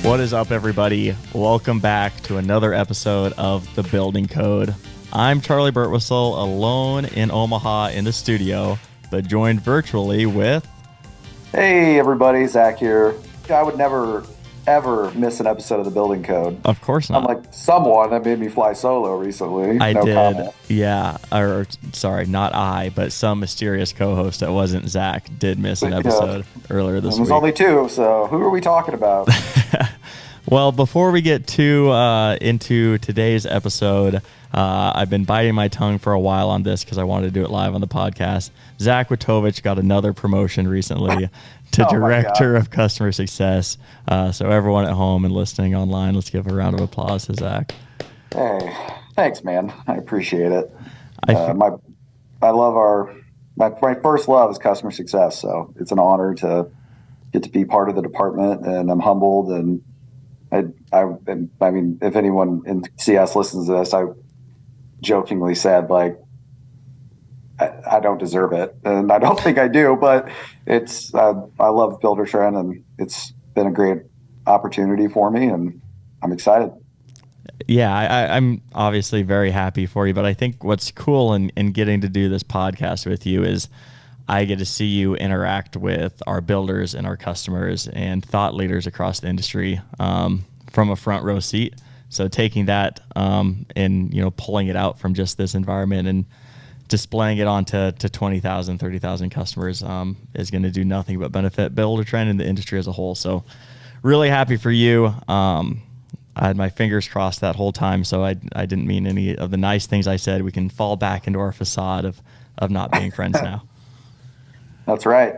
What is up, everybody? Welcome back to another episode of the Building Code. I'm Charley Birtwistle, alone in Omaha in the studio, but joined virtually with... Hey, everybody, Zach here. I would never, ever miss an episode of the Building Code. Of course not. I'm like someone that made me fly solo recently. I no did, comment. yeah. Or, sorry, not I, but some mysterious co-host that wasn't Zach did miss an episode earlier this week. There's only two, so who are we talking about? Well, before we get too into today's episode, I've been biting my tongue for a while on this because I wanted to do it live on the podcast. Zach Witovich got another promotion recently to Director of Customer Success. So everyone at home and listening online, let's give a round of applause to Zach. Hey, thanks, man. I appreciate it. My first love is customer success, so it's an honor to get to be part of the department, and I'm humbled. And I mean, if anyone in CS listens to this, I jokingly said, like, I don't deserve it, and I don't think I do, but it's I love Buildertrend, and it's been a great opportunity for me, and I'm excited. Yeah, I'm obviously very happy for you, but I think what's cool in getting to do this podcast with you is I get to see you interact with our builders and our customers and thought leaders across the industry from a front row seat. So taking that and pulling it out from just this environment and displaying it onto 20,000, 30,000 customers is going to do nothing but benefit Buildertrend and the industry as a whole. So really happy for you. I had my fingers crossed that whole time, so I didn't mean any of the nice things I said. We can fall back into our facade of not being friends now. That's right.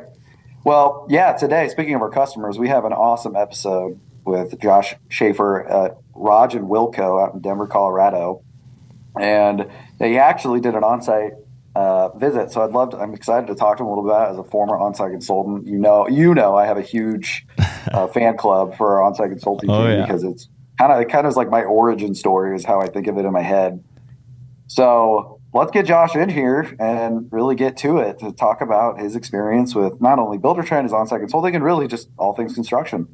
Well, yeah, today, speaking of our customers, we have an awesome episode with Josh Schaffer at Rog Wilco out in Denver, Colorado. And he actually did an onsite visit. So I'm excited to talk to him a little bit about it as a former onsite consultant. You know, I have a huge fan club for our onsite consulting team because it kind of is like my origin story is how I think of it in my head. So let's get Josh in here and really get to it to talk about his experience with not only Buildertrend, his onsite consulting, and really just all things construction.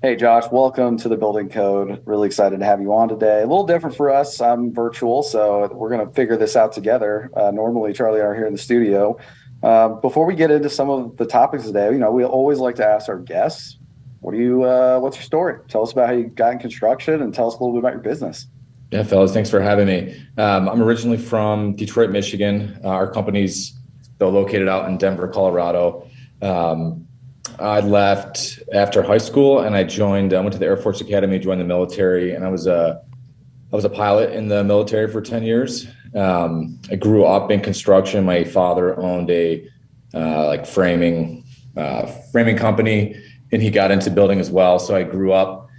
Hey, Josh, welcome to the Building Code. Really excited to have you on today. A little different for us. I'm virtual, so we're going to figure this out together. Normally, Charley and I are here in the studio. Before we get into some of the topics today, we always like to ask our guests, what's your story? Tell us about how you got in construction and tell us a little bit about your business. Yeah, fellas, thanks for having me. I'm originally from Detroit, Michigan. Our company's though located out in Denver, Colorado. I left after high school and I went to the Air Force Academy, joined the military, and I was a pilot in the military for 10 years. I grew up in construction. My father owned a framing company, and he got into building as well. So I grew up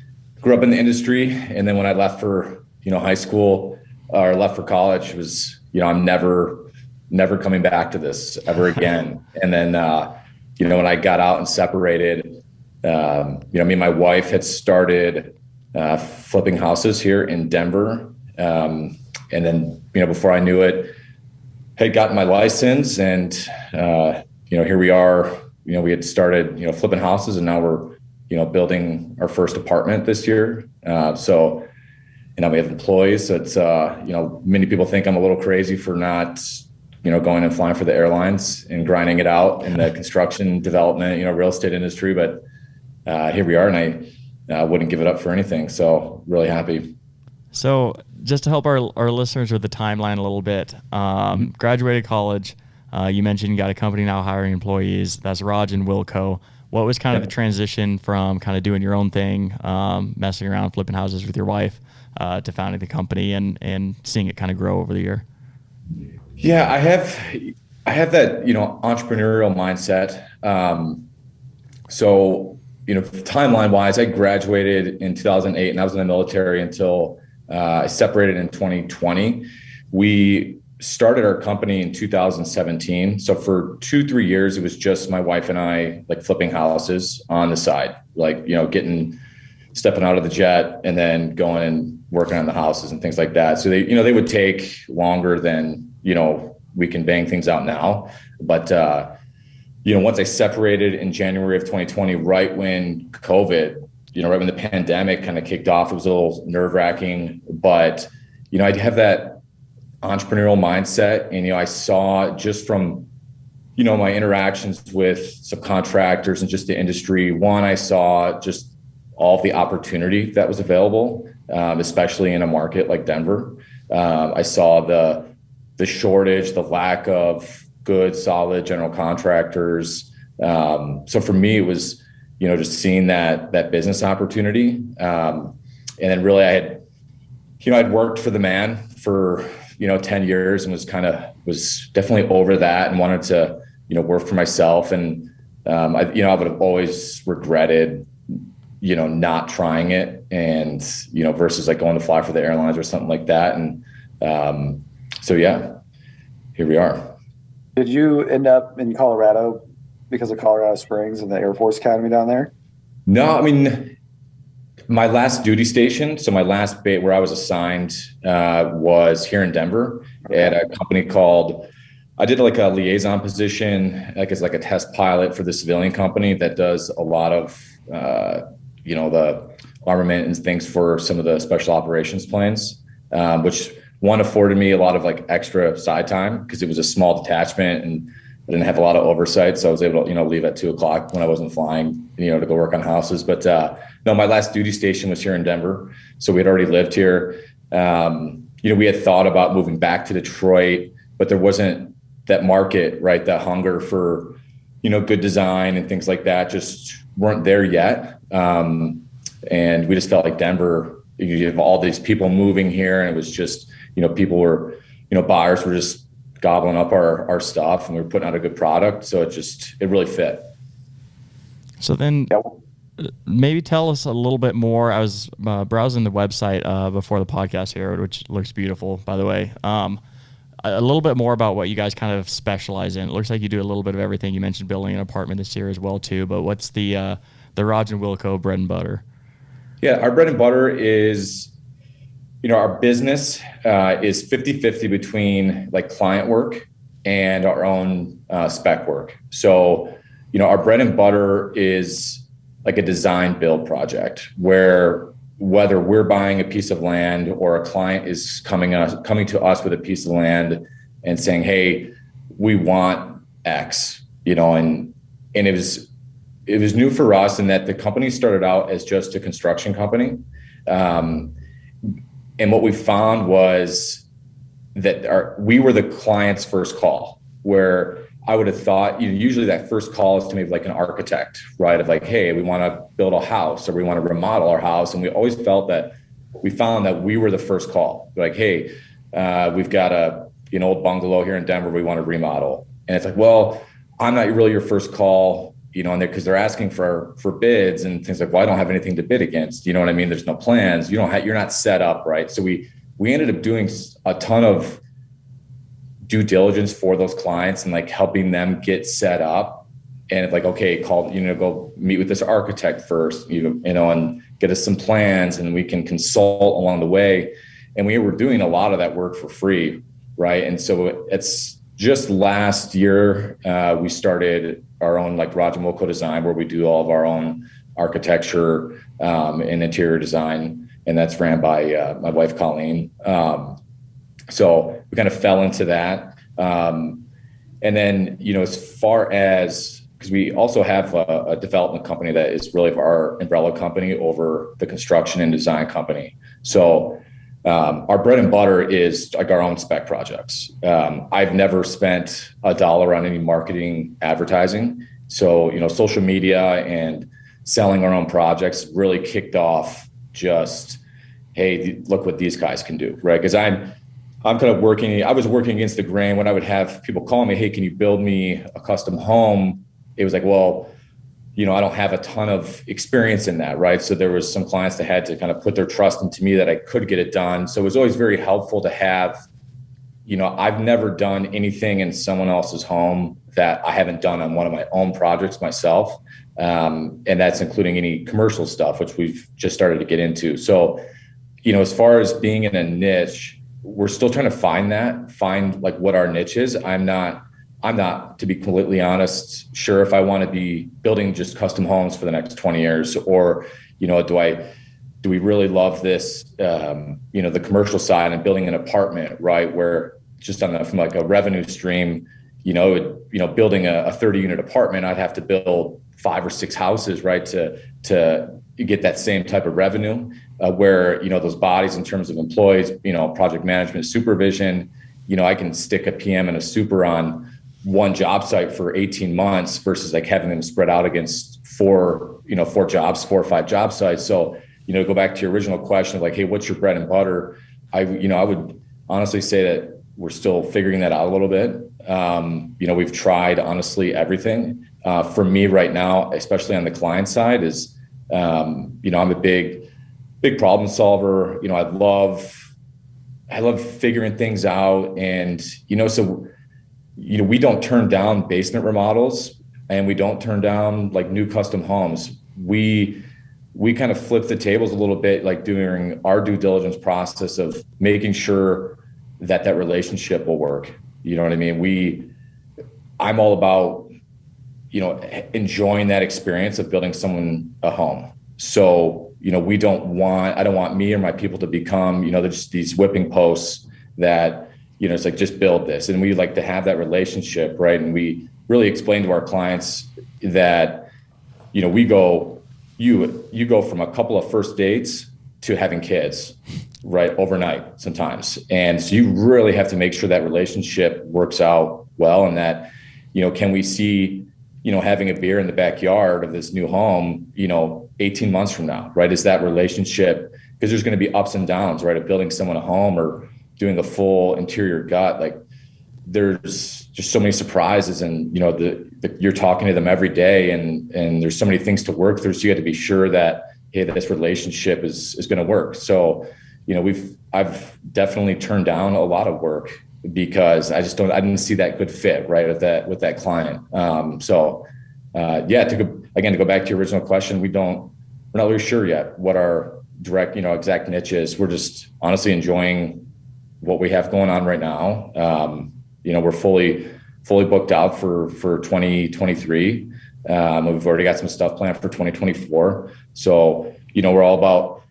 in the industry. And then when I left for high school or left for college, it was I'm never coming back to this ever again. And then when I got out and separated, me and my wife had started flipping houses here in Denver. And then, before I knew it, had gotten my license, and, here we are. We had started, flipping houses, and now we're, building our first apartment this year. So we have employees. So it's, many people think I'm a little crazy for not going and flying for the airlines and grinding it out in the construction development, real estate industry. But here we are, and I wouldn't give it up for anything. So really happy. So just to help our listeners with the timeline a little bit, graduated college. You mentioned you got a company now hiring employees. That's Rog Wilco. What was kind of the transition from kind of doing your own thing, messing around, flipping houses with your wife, to founding the company and seeing it kind of grow over the year? Yeah, I have that, entrepreneurial mindset. So, timeline wise, I graduated in 2008 and I was in the military until I separated in 2020. We started our company in 2017. So for 2-3 years, it was just my wife and I, like, flipping houses on the side, like, stepping out of the jet and then going and working on the houses and things like that. So they would take longer than, we can bang things out now. But, once I separated in January of 2020, right when COVID right when the pandemic kind of kicked off, it was a little nerve-wracking, but, I'd have that entrepreneurial mindset. And, I saw just from, my interactions with subcontractors and just the industry, one, I saw just all of the opportunity that was available, especially in a market like Denver. I saw the shortage, the lack of good, solid general contractors. So for me, it was, just seeing that business opportunity. And then really I'd worked for the man for, 10 years and was definitely over that and wanted to, work for myself. And, I would have always regretted, not trying it and, versus like going to fly for the airlines or something like that. And, so yeah, here we are. Did you end up in Colorado because of Colorado Springs and the Air Force Academy down there? No, I mean, my last duty station, so my last base where I was assigned was here in Denver at a company I did like a liaison position, like as like a test pilot for the civilian company that does a lot of, the armament and things for some of the special operations planes, which one afforded me a lot of like extra side time because it was a small detachment and I didn't have a lot of oversight. So I was able to, leave at 2:00 when I wasn't flying, to go work on houses. But no, my last duty station was here in Denver. So we had already lived here. We had thought about moving back to Detroit, but there wasn't that market, right? That hunger for, good design and things like that just weren't there yet. And we just felt like Denver, you have all these people moving here and it was just, people were, buyers were just gobbling up our stuff and we were putting out a good product. So it really fit. So then maybe tell us a little bit more. I was browsing the website before the podcast here, which looks beautiful, by the way. A little bit more about what you guys kind of specialize in. It looks like you do a little bit of everything. You mentioned building an apartment this year as well too, but what's the Rog Wilco bread and butter? Yeah, our bread and butter is, our business is 50-50 between like client work and our own spec work. So, our bread and butter is like a design build project where whether we're buying a piece of land or a client is coming to us with a piece of land and saying, hey, we want X, and it was new for us in that the company started out as just a construction company. And what we found was that we were the client's first call, where I would have thought, usually that first call is to maybe like an architect, right? Of like, hey, we want to build a house or we want to remodel our house. And we always found that we were the first call. Like, hey, we've got an old bungalow here in Denver we want to remodel. And it's like, well, I'm not really your first call, and because they're asking for bids and things like, well, I don't have anything to bid against. You know what I mean? There's no plans. You're not set up, right? So we ended up doing a ton of due diligence for those clients and like helping them get set up. And it's like, okay, go meet with this architect first, and get us some plans and we can consult along the way. And we were doing a lot of that work for free, right? And so it's just last year, we started our own like Rog Wilco design where we do all of our own architecture and interior design. And that's ran by my wife, Colleen. So we kind of fell into that. And then, as far as, because we also have a development company that is really our umbrella company over the construction and design company. So our bread and butter is like our own spec projects. I've never spent $1 on any marketing advertising. So, social media and selling our own projects really kicked off just, hey, look what these guys can do, right? Because I'm kind of I was working against the grain when I would have people call me, hey, can you build me a custom home? It was like, well, I don't have a ton of experience in that, right? So there was some clients that had to kind of put their trust into me that I could get it done. So it was always very helpful to have, I've never done anything in someone else's home that I haven't done on one of my own projects myself. And that's including any commercial stuff, which we've just started to get into. So, as far as being in a niche, we're still trying to find like what our niche is. I'm not, to be completely honest, sure if I want to be building just custom homes for the next 20 years, or, Do we really love this, the commercial side and building an apartment, right? Where just from like a revenue stream, building a 30 unit apartment, I'd have to build 5 or 6 houses, right? To get that same type of revenue, where, those bodies in terms of employees, project management, supervision, I can stick a PM and a super on one job site for 18 months versus like having them spread out against 4 or 5 job sites. So, go back to your original question of like, hey, what's your bread and butter? I would honestly say that we're still figuring that out a little bit. We've tried honestly everything. For me right now, especially on the client side, is, I'm a big problem solver. I love figuring things out. And, we don't turn down basement remodels, and we don't turn down like new custom homes. We kind of flip the tables a little bit, like during our due diligence process of making sure that relationship will work. You know what I mean? I'm all about, enjoying that experience of building someone a home. So, I don't want me or my people to become, just these whipping posts that, it's like, just build this. And we like to have that relationship, right? And we really explain to our clients that, you go from a couple of first dates to having kids, right, overnight sometimes. And so you really have to make sure that relationship works out well, and that, can we see, having a beer in the backyard of this new home, 18 months from now, right? Is that relationship, because there's going to be ups and downs, right, of building someone a home or doing a full interior gut. Like, there's just so many surprises, and you're talking to them every day, and there's so many things to work through. So you have to be sure that, hey, this relationship is going to work. So, I've definitely turned down a lot of work because I didn't see that good fit, right, with that client. To go back to your original question, we're not really sure yet what our direct, exact niche is. We're just honestly enjoying what we have going on right now. We're fully booked out for 2023. We've already got some stuff planned for 2024. So, we're all about,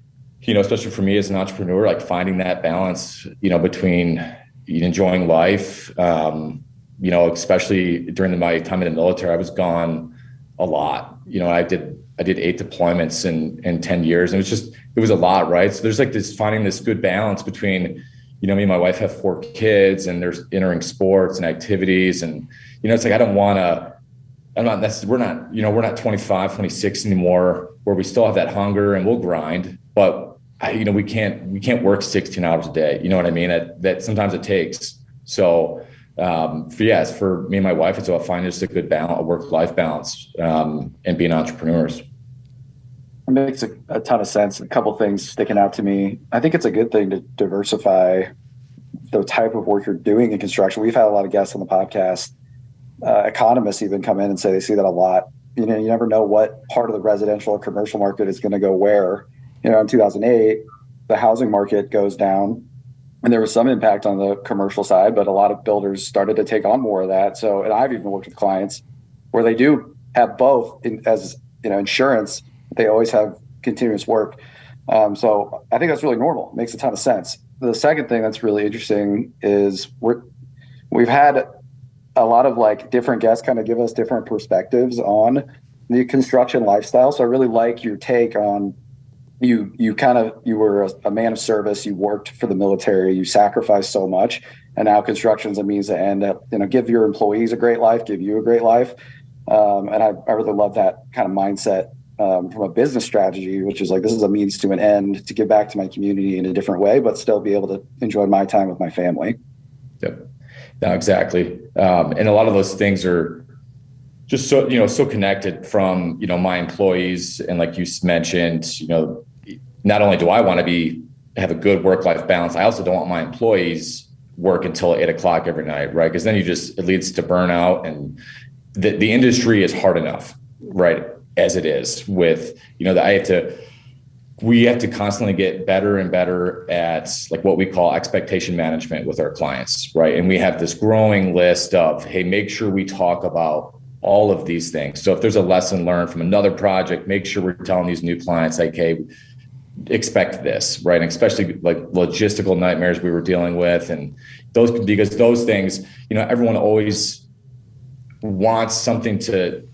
especially for me as an entrepreneur, like finding that balance, between enjoying life, especially during my time in the military. I was gone a lot. I did 8 deployments in 10 years, and it was a lot, right? So there's like finding this good balance between, me and my wife have 4 kids, and there's entering sports and activities. And, it's like, we're not 25, 26 anymore, where we still have that hunger and we'll grind, but we can't work 16 hours a day. You know what I mean? That sometimes it takes. So, for me and my wife, it's about finding just a good balance, a work-life balance, and being entrepreneurs. It makes a ton of sense. A couple of things sticking out to me. I think it's a good thing to diversify the type of work you're doing in construction. We've had a lot of guests on the podcast. Economists even come in and say they see that a lot. You never know what part of the residential or commercial market is going to go where. In 2008, the housing market goes down, and there was some impact on the commercial side, but a lot of builders started to take on more of that. So, and I've even worked with clients where they do have both as insurance. They always have continuous work. So I think that's really normal. It makes a ton of sense. The second thing that's really interesting is we've had a lot of like different guests kind of give us different perspectives on the construction lifestyle. So I really like your take on you were a man of service. You worked for the military. You sacrificed so much, and now construction is a means to end up, give your employees a great life, give you a great life. And I really love that kind of mindset from a business strategy, which is like, this is a means to an end to give back to my community in a different way, but still be able to enjoy my time with my family. Yep. No, exactly. And a lot of those things are just so connected from, my employees. And like you mentioned, not only do I want to have a good work-life balance, I also don't want my employees work until 8 o'clock every night, right? Because then it leads to burnout, and the industry is hard enough, right, as it is with, we have to constantly get better and better at like what we call expectation management with our clients, right? And we have this growing list of, hey, make sure we talk about all of these things. So if there's a lesson learned from another project, make sure we're telling these new clients, like, hey, expect this, right? And especially like logistical nightmares we were dealing with, and because those things, everyone always wants something to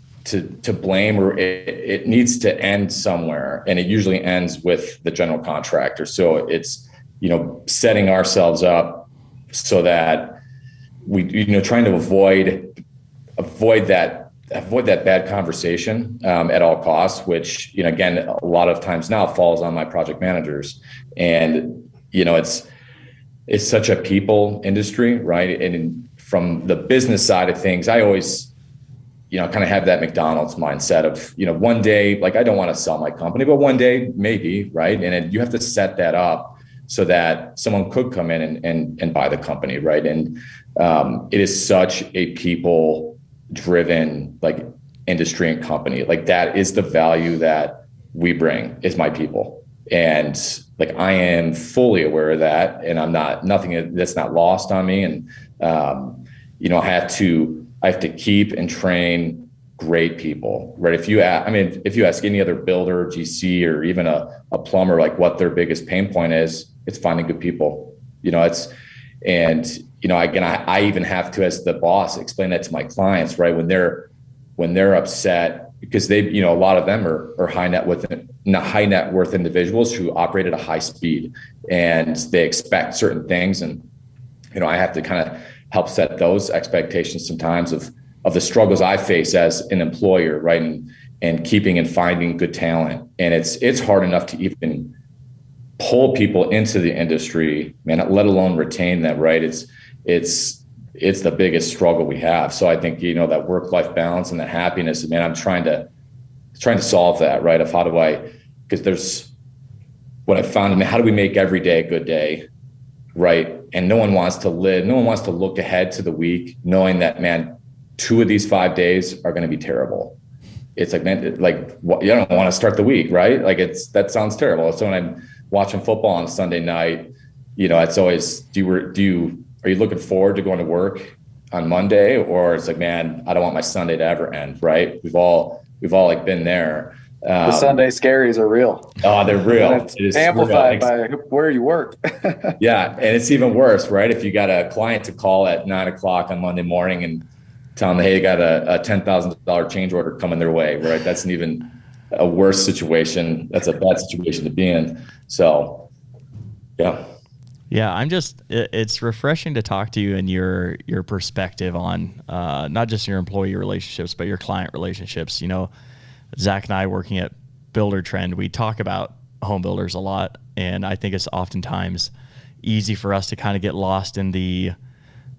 blame, or it needs to end somewhere, and it usually ends with the general contractor. So it's setting ourselves up so that we trying to avoid that bad conversation at all costs, which again, a lot of times now falls on my project managers. And it's such a people industry, right? And from the business side of things, I always kind of have that McDonald's mindset of one day, like, I don't want to sell my company, but one day maybe, right? And you have to set that up so that someone could come in and buy the company, right? And it is such a people driven like industry and company. Like, that is the value that we bring, is my people. And like, I am fully aware of that, and nothing that's not lost on me. And I have to keep and train great people, right? If you ask any other builder, GC, or even a plumber, like what their biggest pain point is, it's finding good people. Again, I even have to, as the boss, explain that to my clients, right? When they're upset, because they, a lot of them are high net worth individuals who operate at a high speed, and they expect certain things. And, I have to kind of help set those expectations sometimes of the struggles I face as an employer, right? And keeping and finding good talent. And it's hard enough to even pull people into the industry, man, let alone retain them, right? It's the biggest struggle we have. So I think, that work-life balance and the happiness, man, I'm trying to solve that, right? Of because there's what I found, how do we make every day a good day, right? And no one wants to look ahead to the week knowing that, man, 2 of these 5 days are going to be terrible. It's like, man, you don't want to start the week, right? Like, that sounds terrible. So when I'm watching football on Sunday night, it's always, are you looking forward to going to work on Monday? Or it's like, man, I don't want my Sunday to ever end, right? We've all like been there. The Sunday scaries are real. Oh, they're real. It's amplified by where you work. Yeah. And it's even worse, right? If you got a client to call at 9:00 on Monday morning and tell them, hey, you got a $10,000 change order coming their way, right? That's an even a worse situation. That's a bad situation to be in. So, yeah. Yeah, it's refreshing to talk to you and your perspective on not just your employee relationships, but your client relationships. Zach and I, working at Buildertrend, we talk about home builders a lot, and I think it's oftentimes easy for us to kind of get lost in the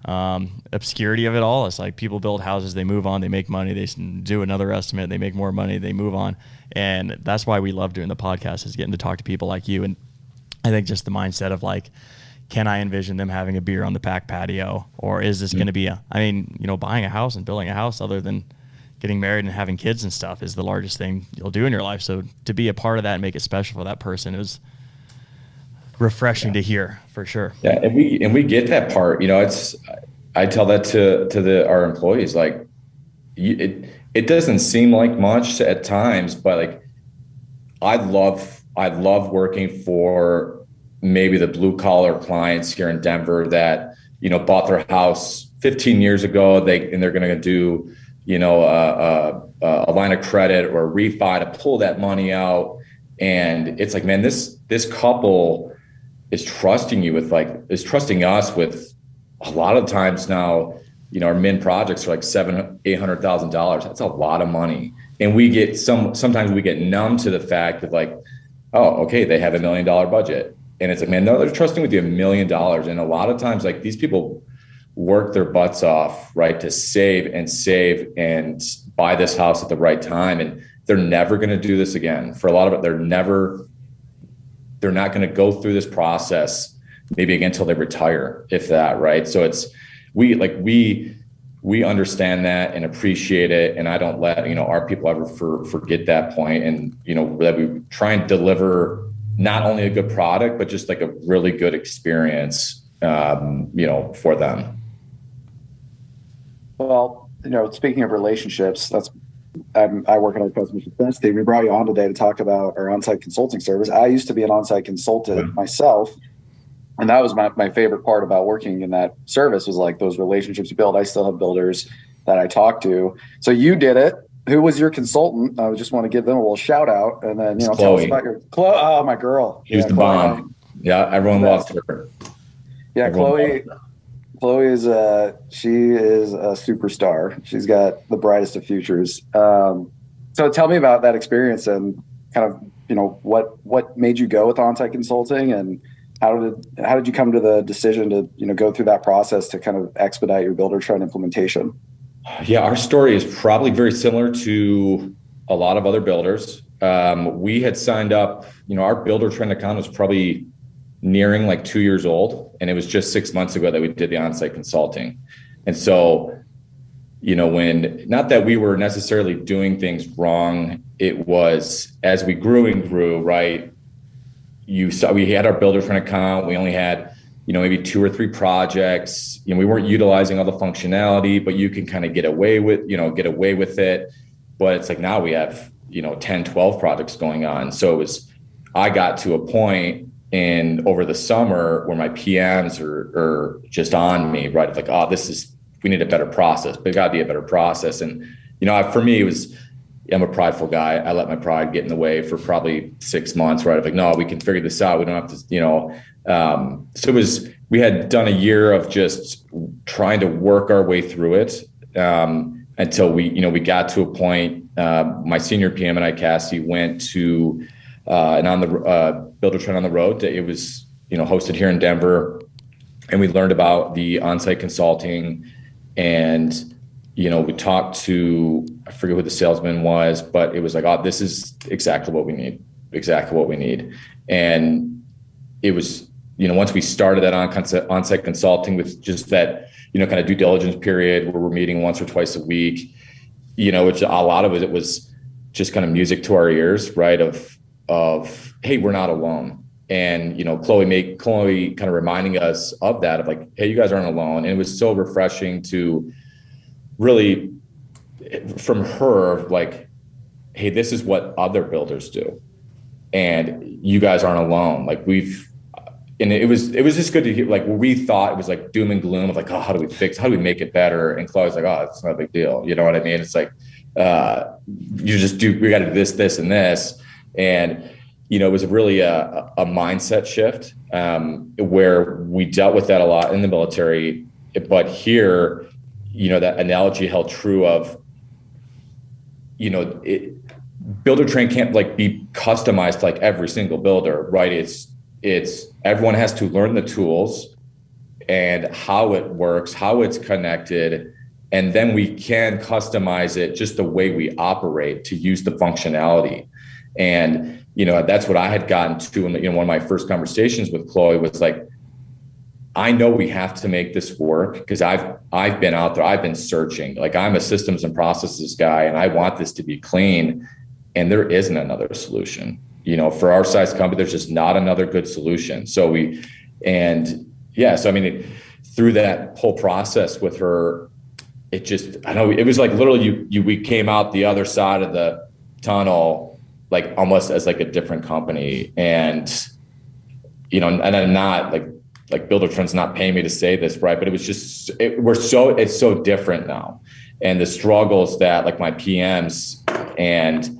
obscurity of it all. It's like, people build houses, they move on, they make money, they do another estimate, they make more money, they move on. And that's why we love doing the podcast, is getting to talk to people like you. And I think just the mindset of like, can I envision them having a beer on the back patio? Or is this going to be buying a house and building a house, other than getting married and having kids and stuff, is the largest thing you'll do in your life. So to be a part of that and make it special for that person, is refreshing to hear, for sure. Yeah. And we get that part, I tell that to our employees, like, it doesn't seem like much at times, but like, I love working for maybe the blue collar clients here in Denver that, bought their house 15 years ago, they're going to do, a line of credit or a refi to pull that money out. And it's like, man, this couple is trusting trusting us with, a lot of times now, our min projects are like $700,000-$800,000. That's a lot of money. And sometimes we get numb to the fact of like, oh, okay, they have $1 million budget. And it's like, man, no, they're trusting with you $1 million. And a lot of times, like, these people work their butts off, right, to save and buy this house at the right time. And they're never going to do this again. For a lot of it, they're not going to go through this process maybe again until they retire, if that, right? So we understand that and appreciate it. And I don't let, our people ever forget that point. And, that we try and deliver not only a good product, but just like a really good experience, for them. Well, speaking of relationships, I work on our customer success team. We brought you on today to talk about our on-site consulting service. I used to be an on-site consultant myself, and that was my favorite part about working in that service was like those relationships you build. I still have builders that I talk to. So you did it. Who was your consultant? I just want to give them a little shout out, and then tell us about your Chloe. Oh, my girl. She was the bomb. Yeah, everyone loved her. Yeah, Chloe is she is a superstar. She's got the brightest of futures. So tell me about that experience and kind of what made you go with on-site consulting, and how did you come to the decision to go through that process to kind of expedite your Buildertrend implementation? Yeah, our story is probably very similar to a lot of other builders. We had signed up, our Buildertrend account was probably nearing like 2 years old. And it was just 6 months ago that we did the on-site consulting. And so, not that we were necessarily doing things wrong, it was as we grew and grew, right? We had our Buildertrend account. We only had, maybe 2 or 3 projects. We weren't utilizing all the functionality, but you can kind of get away with it. But it's like now we have, 10, 12 projects going on. So I got to a point over the summer where my PMs are just on me, right? It's like, we need a better process, but it got to be a better process. And, for me, I'm a prideful guy. I let my pride get in the way for probably 6 months, right? I'm like, no, we can figure this out. We don't have to, so we had done a year of just trying to work our way through it until we got to a point. My senior PM and I, Cassie, went to and on the Buildertrend on the road. It was hosted here in Denver, and we learned about the on-site consulting. And we talked to, I forget who the salesman was, but it was like, this is exactly what we need. And it was, once we started that on-site consulting with just that, kind of due diligence period where we're meeting once or twice a week, which a lot of it was just kind of music to our ears, right? Of, hey, we're not alone. And, Chloe kind of reminding us of that, of like, hey, you guys aren't alone. And it was so refreshing to really, from her, like, hey, this is what other builders do. And you guys aren't alone. Like and it was just good to hear, like, we thought it was like doom and gloom of like, how do we make it better? And Chloe's like, it's not a big deal. You know what I mean? It's like, we got to do this, and this. And, it was really a mindset shift where we dealt with that a lot in the military. But here, that analogy held true of, Buildertrend can't like be customized to like every single builder, right? It's everyone has to learn the tools and how it works, how it's connected. And then we can customize it just the way we operate to use the functionality. And, that's what I had gotten to in one of my first conversations with Chloe was like, I know we have to make this work because I've been out there, I've been searching, like I'm a systems and processes guy and I want this to be clean. And there isn't another solution, for our size company, there's just not another good solution. So through that whole process with her, it was like literally we came out the other side of the tunnel, like almost as like a different company. And, and I'm not like Buildertrend's not paying me to say this, right? But it was just, it's so different now. And the struggles that like my PMs and,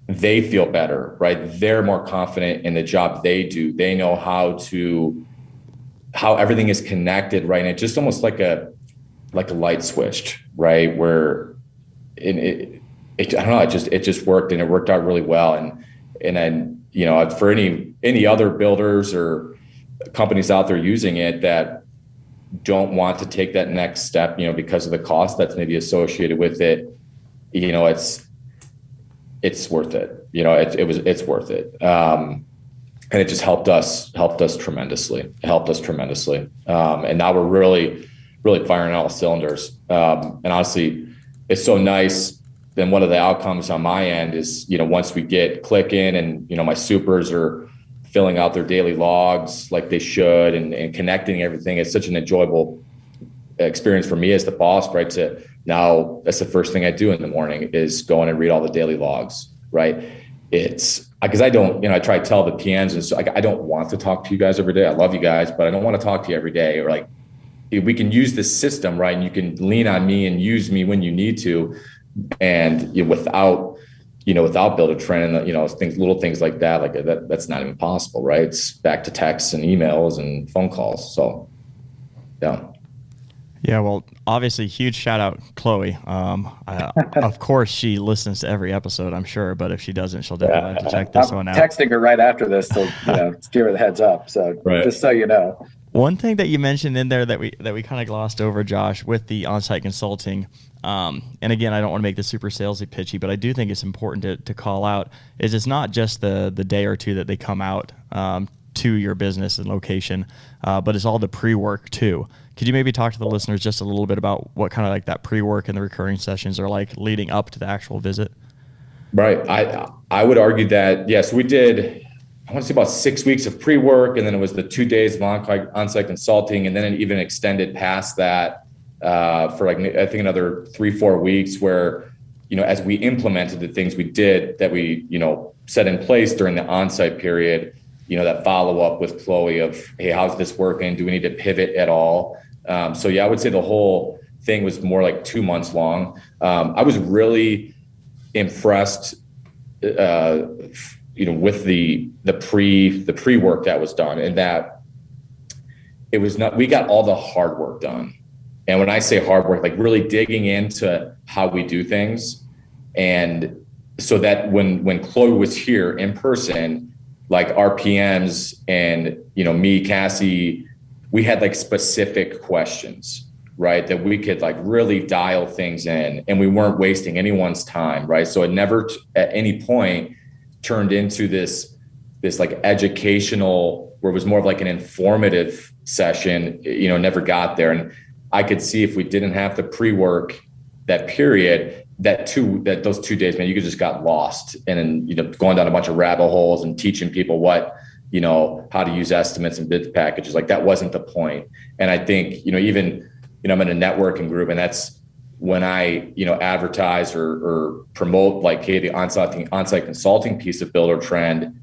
they feel better, right? They're more confident in the job they do. They know how everything is connected, right? And it's just almost like a light switched, right? Where it just worked, and it worked out really well. And then, for any other builders or companies out there using it that don't want to take that next step, because of the cost that's maybe associated with it, it's worth it. It's worth it. And it just helped us tremendously. It helped us tremendously. And now we're really, really firing on all cylinders. And honestly, it's so nice. Then one of the outcomes on my end is, once we get clicking and, my supers are filling out their daily logs like they should, and connecting everything. It's such an enjoyable experience for me as the boss, right? To now, that's the first thing I do in the morning is go in and read all the daily logs, right? It's because I don't, I try to tell the PMs, and so I don't want to talk to you guys every day. I love you guys, but I don't want to talk to you every day. Or like, we can use this system, right? And you can lean on me and use me when you need to, and without Buildertrend and little things like that, that's not even possible, right? It's back to texts and emails and phone calls. So, yeah. Yeah, well, obviously, huge shout out, Chloe. Of course, she listens to every episode, I'm sure, but if she doesn't, she'll definitely have to check this one out. Texting her right after this to give her the heads up. So just so you know. One thing that you mentioned in there that we kind of glossed over, Josh, with the Onsite Consulting, and again, I don't want to make this super salesy pitchy, but I do think it's important to call out, is it's not just the day or two that they come out to your business and location, but it's all the pre-work too. Could you maybe talk to the listeners just a little bit about what kind of like that pre-work and the recurring sessions are like leading up to the actual visit? Right. I would argue that, yes, we did, I want to say about 6 weeks of pre-work, and then it was the 2 days of on-site consulting, and then it even extended past that for I think another 3-4 weeks where, as we implemented the things we did that we, set in place during the on-site period, that follow-up with Chloe of, hey, how's this working? Do we need to pivot at all? So yeah, I would say the whole thing was more like 2 months long. I was really impressed, with the pre-work that was done, and that it was not, we got all the hard work done. And when I say hard work, like really digging into how we do things. And so that when Chloe was here in person, like our PMs and, me, Cassie, we had like specific questions, right? That we could like really dial things in, and we weren't wasting anyone's time, right? So it never at any point turned into this like educational, where it was more of like an informative session, never got there. And I could see if we didn't have the pre-work, that period, those 2 days, man, you could just got lost and then, going down a bunch of rabbit holes and teaching people how to use estimates and bid packages. Like that wasn't the point. And I think, even, I'm in a networking group, and that's when I, advertise or promote like, hey, the onsite consulting piece of Buildertrend,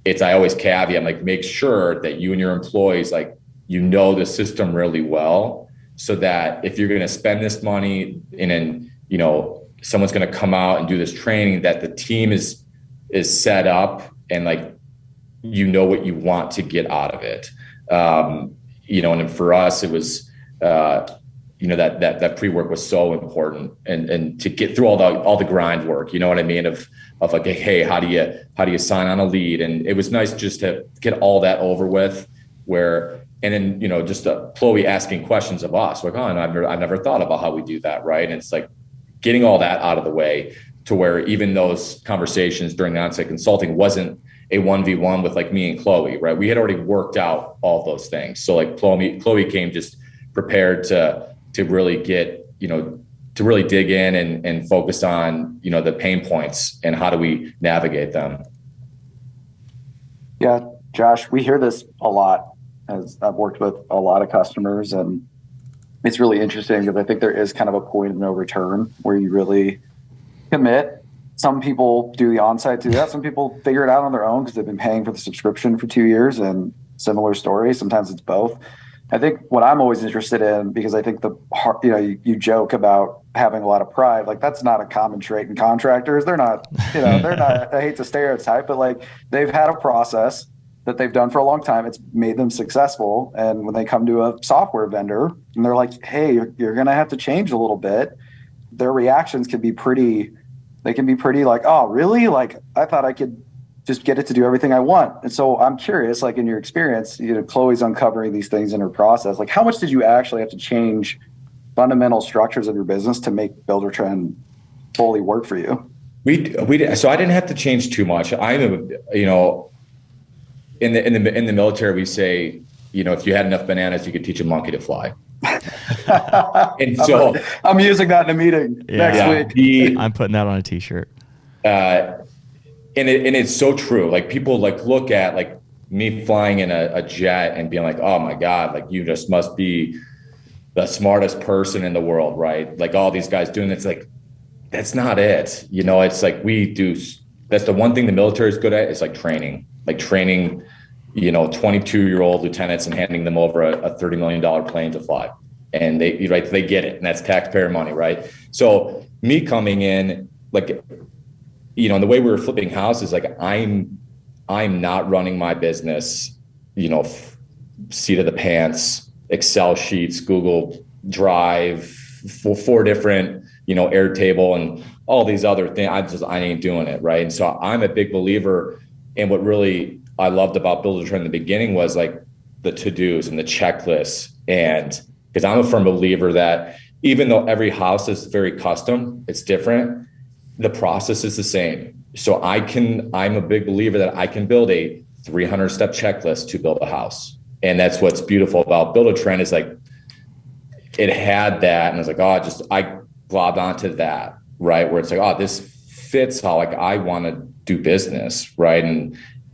I always caveat, like, make sure that you and your employees, like, the system really well, so that if you're going to spend this money and then, someone's going to come out and do this training, that the team is set up and like, what you want to get out of it. And for us, it was, that pre-work was so important, and to get through all the grind work, what I mean? Of like, hey, how do you sign on a lead? And it was nice just to get all that over with, and then, just Chloe asking questions of us, like, oh, and I've never thought about how we do that. Right. And it's like getting all that out of the way, to where even those conversations during the onsite consulting wasn't a 1v1 with like me and Chloe, right? We had already worked out all those things. So like Chloe came just prepared to really get, to really dig in and focus on, the pain points and how do we navigate them. Yeah, Josh, we hear this a lot, as I've worked with a lot of customers, and it's really interesting because I think there is kind of a point of no return where you really commit. Some people do the onsite, do that. Some people figure it out on their own because they've been paying for the subscription for 2 years, and similar stories. Sometimes it's both. I think what I'm always interested in, because I think you joke about having a lot of pride, like that's not a common trait in contractors. They're not, they're not, I hate to stereotype, but like they've had a process that they've done for a long time. It's made them successful. And when they come to a software vendor and they're like, hey, you're going to have to change a little bit, their reactions can be pretty like, oh, really? Like, I thought I could just get it to do everything I want. And so I'm curious, like in your experience, Chloe's uncovering these things in her process. Like, how much did you actually have to change fundamental structures of your business to make Buildertrend fully work for you? We did. So I didn't have to change too much. I'm, in the military, we say, if you had enough bananas, you could teach a monkey to fly. And so I'm using that in a meeting next week. I'm putting that on a t-shirt. And it's so true. Like people like look at like me flying in a jet and being like, oh my God, like you just must be the smartest person in the world, right? Like all these guys doing it's like, that's not it. It's like that's the one thing the military is good at, is like training, 22-year-old lieutenants and handing them over a $30 million plane to fly. And they get it. And that's taxpayer money, right? So me coming in, like, and the way we were flipping houses, like I'm not running my business, seat of the pants, Excel sheets, Google Drive, four different, Airtable and all these other things. I ain't doing it, right? And so I'm a big believer in what really I loved about Buildertrend in the beginning was like the to-dos and the checklists. And because I'm a firm believer that even though every house is very custom, it's different, the process is the same. So I'm a big believer that I can build a 300-step checklist to build a house. And that's what's beautiful about Buildertrend is like, it had that. And I was like, I globbed onto that, right? Where it's like, this fits how like I want to do business, right?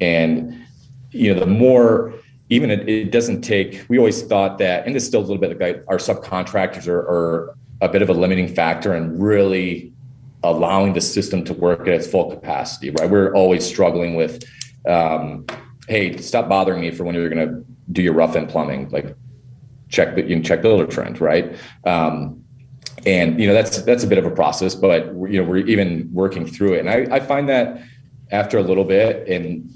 And the more, even it doesn't take, we always thought that, and it's still a little bit like our subcontractors are a bit of a limiting factor in really allowing the system to work at its full capacity, right? We're always struggling with, hey, stop bothering me for when you're going to do your rough end plumbing, like check Buildertrend, right? And that's a bit of a process, but we're even working through it. And I find that after a little bit, and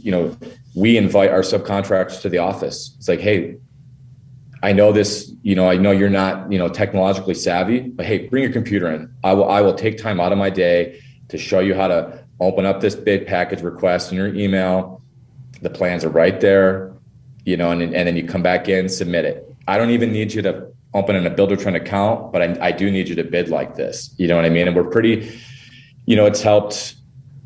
we invite our subcontractors to the office. It's like, hey, I know this, I know you're not, technologically savvy, but hey, bring your computer in. I will take time out of my day to show you how to open up this bid package request in your email. The plans are right there, and then you come back in, submit it. I don't even need you to open in a Buildertrend account, but I do need you to bid like this. You know what I mean? And we're pretty, it's helped,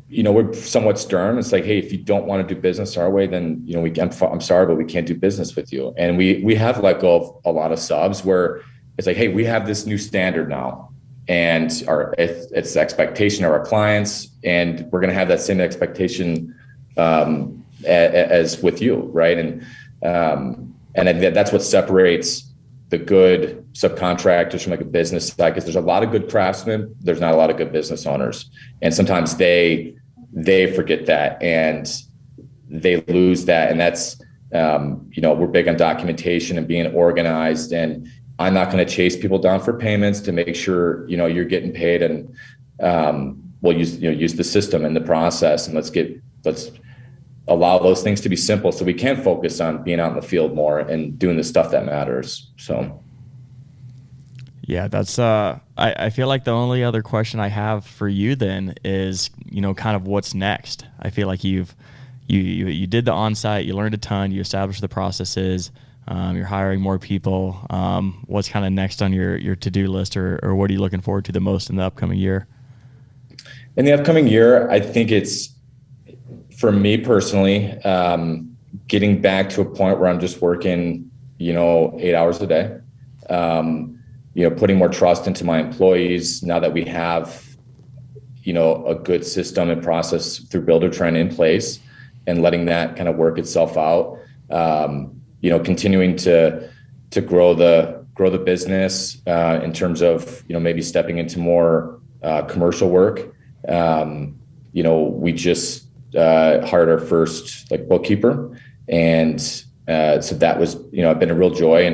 we're somewhat stern. It's like, hey, if you don't want to do business our way, then, I'm sorry, but we can't do business with you. And we have let go of a lot of subs where it's like, hey, we have this new standard now, and it's the expectation of our clients, and we're going to have that same expectation as with you, right? And that's what separates the good subcontractors from like a business side, because there's a lot of good craftsmen, there's not a lot of good business owners, and sometimes they forget that and they lose that. And that's we're big on documentation and being organized, and I'm not going to chase people down for payments to make sure you're getting paid, and we'll use the system and the process, and let's allow those things to be simple so we can focus on being out in the field more and doing the stuff that matters. So. Yeah, that's I feel like the only other question I have for you then is, kind of what's next. I feel like you did the onsite, you learned a ton, you established the processes, you're hiring more people. What's kind of next on your to-do list, or what are you looking forward to the most in the upcoming year? In the upcoming year, I think it's, for me personally, getting back to a point where I'm just working, 8 hours a day, putting more trust into my employees now that we have, a good system and process through Buildertrend in place, and letting that kind of work itself out. Continuing to grow the business in terms of, maybe stepping into more commercial work. We just hired our first bookkeeper, and so that was been a real joy,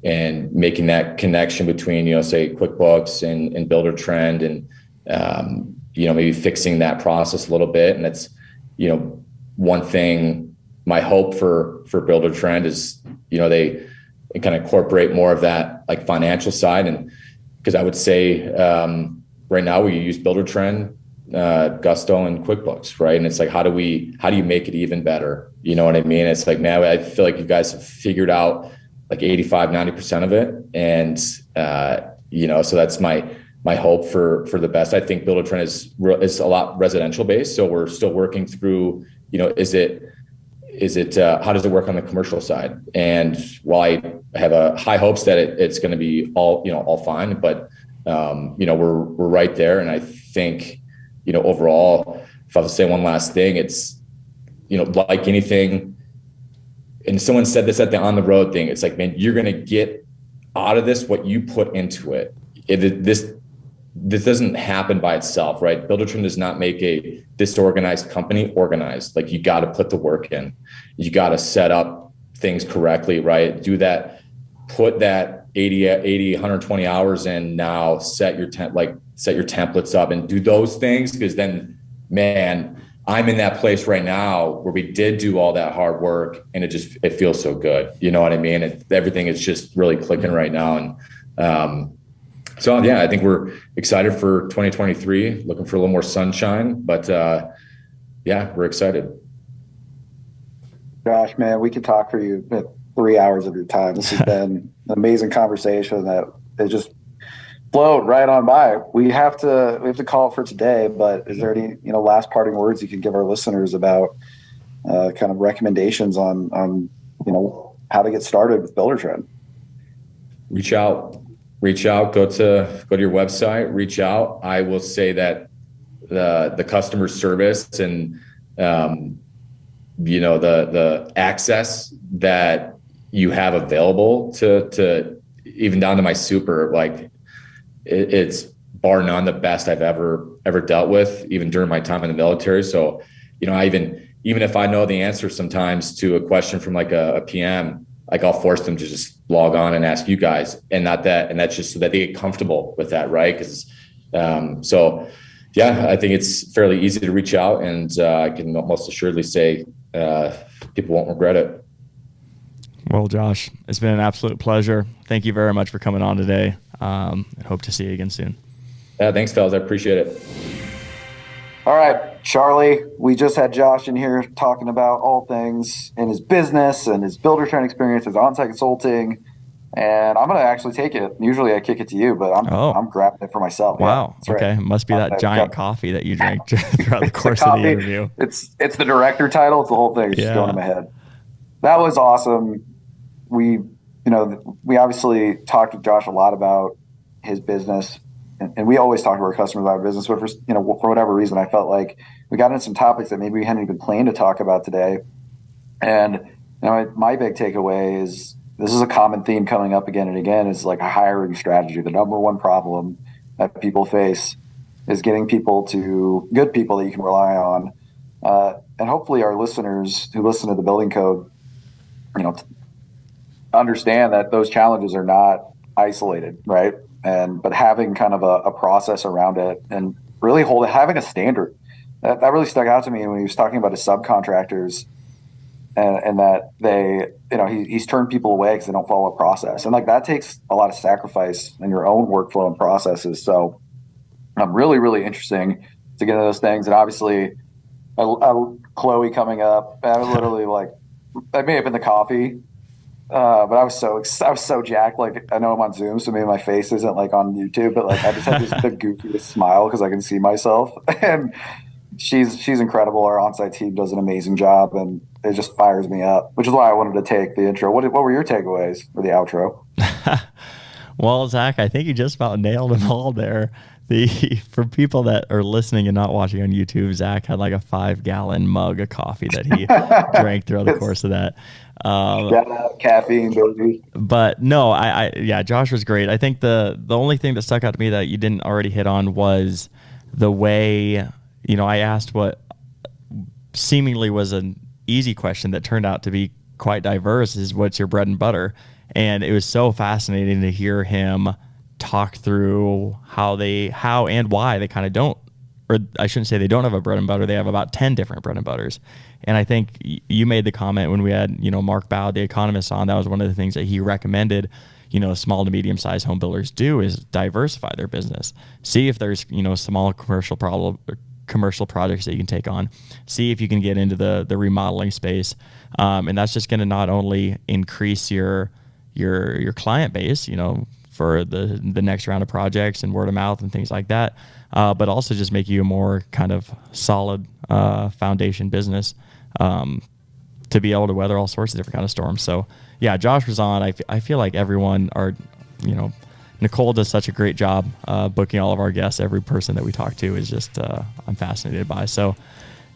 and making that connection between say QuickBooks and Buildertrend, and maybe fixing that process a little bit. And that's one thing, my hope for Buildertrend is they kind of incorporate more of that financial side, and because I would say right now we use Buildertrend, Gusto, and QuickBooks, right? And it's like, how do you make it even better? You know what I mean? It's like, now I feel like you guys have figured out 85-90% of it, and so that's my hope for the best. I think Buildertrend is a lot residential based, so we're still working through is it how does it work on the commercial side? And while I have high hopes that it's going to be all fine, but we're right there. And I think overall, if I was to say one last thing, it's like anything, and someone said this at the on the road thing. It's like, man, you're going to get out of this what you put into it. This doesn't happen by itself, right? Buildertrend does not make a disorganized company organized. Like, you got to put the work in. You got to set up things correctly, right? Do that, put that 80, 120 hours in now, set your templates up and do those things. Because then, man, I'm in that place right now where we did do all that hard work and it feels so good. You know what I mean? Everything is just really clicking right now. And, so yeah, I think we're excited for 2023, looking for a little more sunshine, but yeah, we're excited. Josh, man, we could talk for you 3 hours of your time. This has been an amazing conversation that it just flowed right on by. We have to call it for today, but is there any, last parting words you can give our listeners about kind of recommendations on how to get started with Buildertrend? Reach out, go to your website, reach out. I will say that the customer service and, the access that you have available to even down to my super, like it's bar none the best I've ever dealt with, even during my time in the military. So, I even if I know the answer sometimes to a question from like a PM, like I'll force them to just log on and ask you guys, and that's just so that they get comfortable with that, right? Because so yeah, I think it's fairly easy to reach out, and I can most assuredly say people won't regret it. Well, Josh, it's been an absolute pleasure. Thank you very much for coming on today. I hope to see you again soon. Yeah, thanks, fellas. I appreciate it. All right, Charley, we just had Josh in here talking about all things in his business and his Buildertrend experience, his Onsite Consulting, and I'm going to actually take it. Usually I kick it to you, but I'm grabbing it for myself. Wow. Yeah, okay. right. It must be that giant coffee that you drank throughout the course of the interview. It's the director title. It's the whole thing. It's just going in my head. That was awesome. We obviously talked to Josh a lot about his business. And we always talk to our customers about our business, but for whatever reason, I felt like we got into some topics that maybe we hadn't even planned to talk about today. And my big takeaway is this is a common theme coming up again and again, is like a hiring strategy. The number one problem that people face is getting good people that you can rely on. And hopefully our listeners who listen to the Building Code, understand that those challenges are not isolated, right? But having kind of a process around it and really having a standard that really stuck out to me when he was talking about his subcontractors and that they, he's turned people away because they don't follow a process. And like that takes a lot of sacrifice in your own workflow and processes. So really, really interesting to get into those things. And obviously Chloe coming up, I literally that may have been the coffee. But I was so jacked. Like, I know I'm on Zoom, so maybe my face isn't like on YouTube, but like I just had the goofiest smile because I can see myself. And she's incredible. Our on-site team does an amazing job, and it just fires me up, which is why I wanted to take the intro. What were your takeaways for the outro? Well, Zach, I think you just about nailed them all there. For people that are listening and not watching on YouTube, Zach had like a 5-gallon mug of coffee that he drank throughout the course of that. Shout out caffeine, baby. But no, yeah, Josh was great. I think the only thing that stuck out to me that you didn't already hit on was the way, I asked what seemingly was an easy question that turned out to be quite diverse, is what's your bread and butter? And it was so fascinating to hear him talk through how and why they kind of don't, or I shouldn't say they don't have a bread and butter. They have about 10 different bread and butters. And I think you made the comment when we had, Mark Bow, the economist, on. That was one of the things that he recommended, small to medium sized home builders do, is diversify their business. See if there's, small commercial projects that you can take on. See if you can get into the remodeling space. And that's just going to not only increase your client base, for the next round of projects and word of mouth and things like that, but also just make you a more kind of solid foundation business to be able to weather all sorts of different kind of storms. So yeah, Josh was on. I feel like everyone Nicole does such a great job booking all of our guests. Every person that we talk to is just I'm fascinated by. So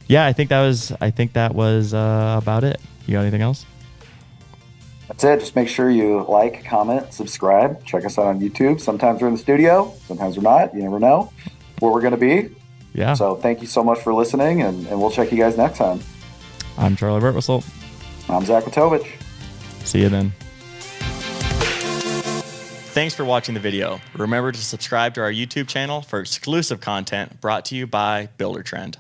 yeah, I think that was about it. You got anything else? That's it. Just make sure you like, comment, subscribe. Check us out on YouTube. Sometimes we're in the studio. Sometimes we're not. You never know where we're going to be. Yeah. So thank you so much for listening, and we'll check you guys next time. I'm Charley Burtwhistle. I'm Zach Watovich. See you then. Thanks for watching the video. Remember to subscribe to our YouTube channel for exclusive content brought to you by Buildertrend.